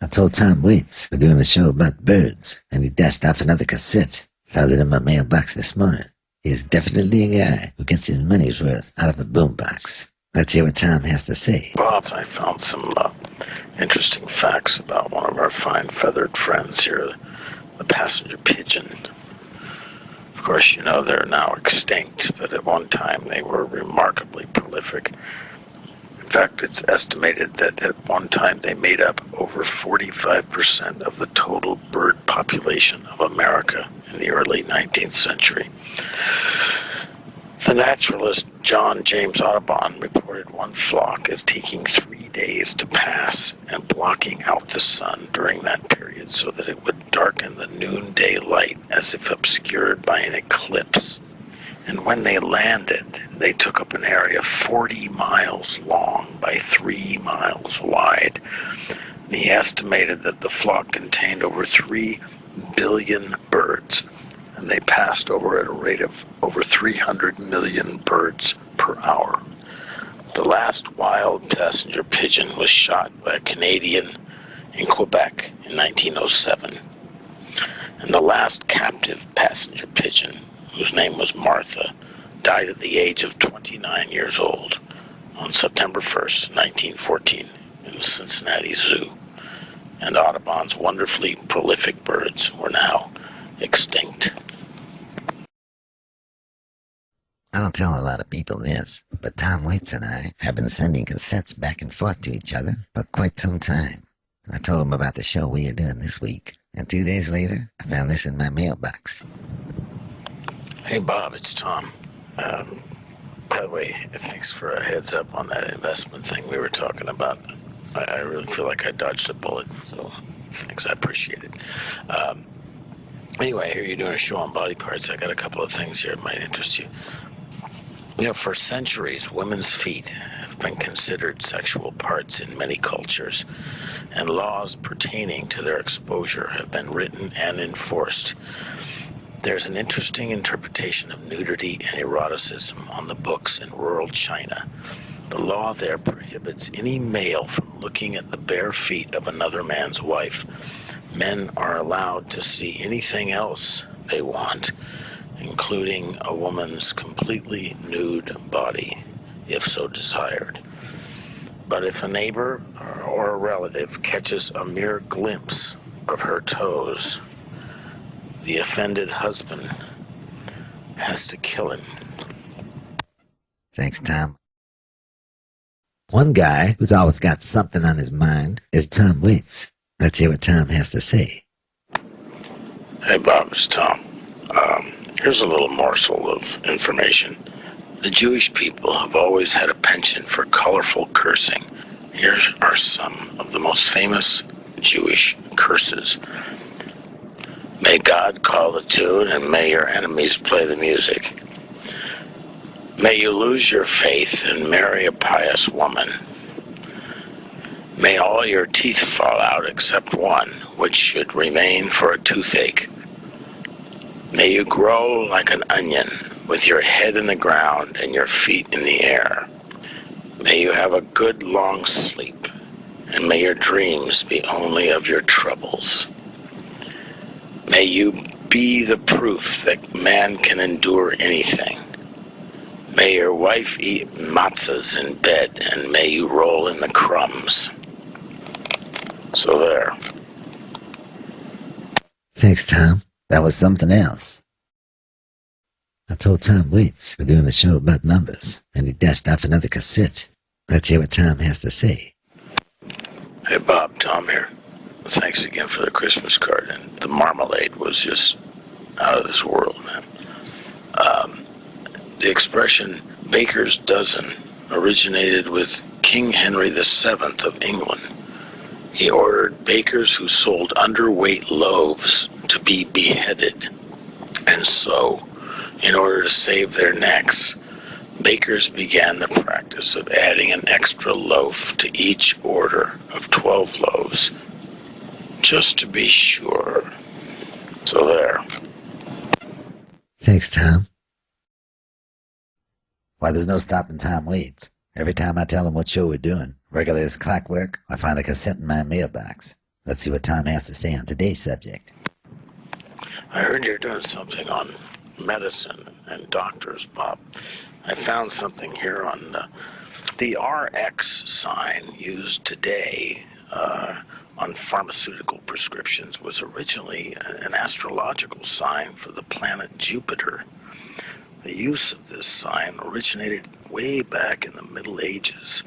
I told Tom Waits we're doing a show about birds, and he dashed off another cassette. Found it in my mailbox this morning. He's definitely a guy who gets his money's worth out of a boombox. Let's hear what Tom has to say. Bob, I found some interesting facts about one of our fine feathered friends here, the passenger pigeon. Of course, you know they're now extinct, but at one time they were remarkably prolific. In fact, it's estimated that at one time they made up over 45% of the total bird population of America in the early 19th century. The naturalist John James Audubon reported one flock as taking 3 days to pass and blocking out the sun during that period so that it would darken the noonday light as if obscured by an eclipse. And when they landed, they took up an area 40 miles long by 3 miles wide. And he estimated that the flock contained over 3 billion birds, and they passed over at a rate of over 300 million birds per hour. The last wild passenger pigeon was shot by a Canadian in Quebec in 1907. And the last captive passenger pigeon, whose name was Martha, died at the age of 29 years old on September 1st, 1914, in the Cincinnati Zoo. And Audubon's wonderfully prolific birds were now extinct. I don't tell a lot of people this, but Tom Waits and I have been sending cassettes back and forth to each other for quite some time. I told him about the show we are doing this week, and 2 days later, I found this in my mailbox. Hey Bob, it's Tom. By the way, thanks for a heads up on that investment thing we were talking about. I really feel like I dodged a bullet, so thanks, I appreciate it. Anyway, I hear you're doing a show on body parts. I got a couple of things here that might interest you. You know, for centuries, women's feet have been considered sexual parts in many cultures, and laws pertaining to their exposure have been written and enforced. There's an interesting interpretation of nudity and eroticism on the books in rural China. The law there prohibits any male from looking at the bare feet of another man's wife. Men are allowed to see anything else they want, including a woman's completely nude body, if so desired. But if a neighbor or a relative catches a mere glimpse of her toes, the offended husband has to kill him. Thanks, Tom. One guy who's always got something on his mind is Tom Waits. Let's hear what Tom has to say. Hey Bob, it's Tom. Here's a little morsel of information. The Jewish people have always had a penchant for colorful cursing. Here are some of the most famous Jewish curses. May God call the tune, and may your enemies play the music. May you lose your faith and marry a pious woman. May all your teeth fall out except one, which should remain for a toothache. May you grow like an onion, with your head in the ground and your feet in the air. May you have a good long sleep, and may your dreams be only of your troubles. May you be the proof that man can endure anything. May your wife eat matzahs in bed, and may you roll in the crumbs. So there. Thanks, Tom. That was something else. I told Tom Waits we're doing a show about numbers, and he dashed off another cassette. Let's hear what Tom has to say. Hey Bob, Tom here. Thanks again for the Christmas card, and the marmalade was just out of this world, man. The expression baker's dozen originated with King Henry VII of England. He ordered bakers who sold underweight loaves to be beheaded. And so, in order to save their necks, bakers began the practice of adding an extra loaf to each order of 12 loaves, just to be sure. So there. Thanks, Tom. Why, there's no stopping Tom Waits. Every time I tell him what show we're doing, regular as clockwork, I find a cassette in my mailbox. Let's see what Tom has to say on today's subject. I heard you're doing something on medicine and doctors, Bob. I found something here on the RX sign used today on pharmaceutical prescriptions was originally an astrological sign for the planet Jupiter. The use of this sign originated way back in the Middle Ages,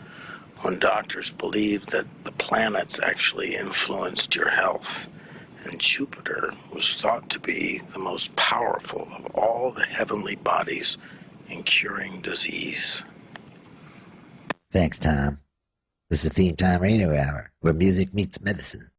when doctors believed that the planets actually influenced your health, and Jupiter was thought to be the most powerful of all the heavenly bodies in curing disease. Thanks, Tom. This is Theme Time Radio Hour, where music meets medicine.